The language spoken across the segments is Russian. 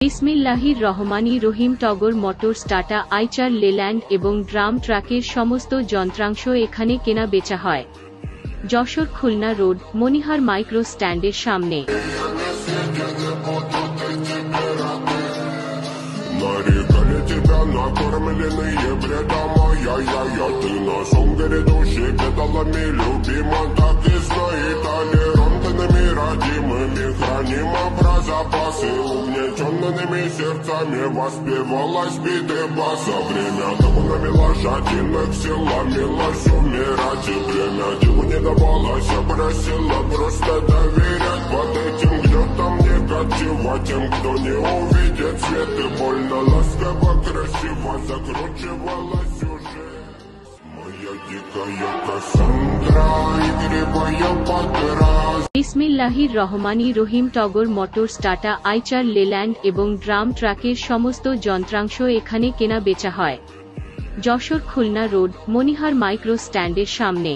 বিসমিল্লাহির রহমানির রহিম। টগর মোটরস, টাটা, আইচার, লেল্যান্ড এবং ড্রাম ট্রাকের সমস্ত যন্ত্রাংশ এখানে কেনা বেচা হয়। যশোর খুলনা রোড, মনিহার মাইক্রো স্ট্যান্ডের সামনে। Накормленные бредом, я ты на сунгере души педалами любима, так и знает толерантными родимыми, хранимо про запасы, угнетенными сердцами воспевалась биты баса. Время табунами лошадиных силами лось умирать, и время диву не давалось, я просила просто доверять под этим гнетом негатива тем, кто не увидит свет, и больно ласково красиво закручивалась уже моя дикая Кассандра, игривая подраза। বিসমিল্লাহির রহমানির রহিম। টগর মোটরস, টাটা, আইচার, লেল্যান্ড এবং ড্রাম ট্রাকের সমস্ত যন্ত্রাংশ এখানে কেনা বেচা হয়। যশোর খুলনা রোড, মনিহার মাইক্রো স্ট্যান্ডের সামনে।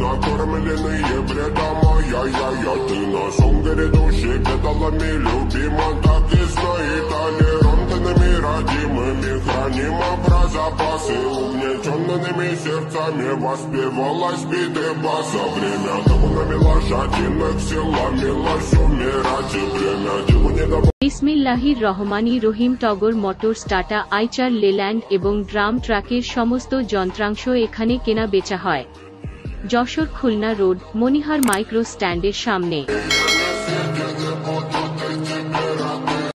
Накормленные бредом, я ты на сунгере души педалами любима, так и знает толерантными родимыми, хранимо про запасы, угнетенными сердцами воспевалась биты баса. Время табунами лошадиных силами лось умирать, и время диву не давалось। বিসমিল্লাহির রহমানির রহিম। টগর মোটরস, টাটা, আইচার, লেল্যান্ড এবং ড্রাম ট্রাকের সমস্ত যন্ত্রাংশ এখানে কেনা বেচা হয়। যশোর খুলনা রোড, মনিহার মাইক্রো স্ট্যান্ডের সামনে।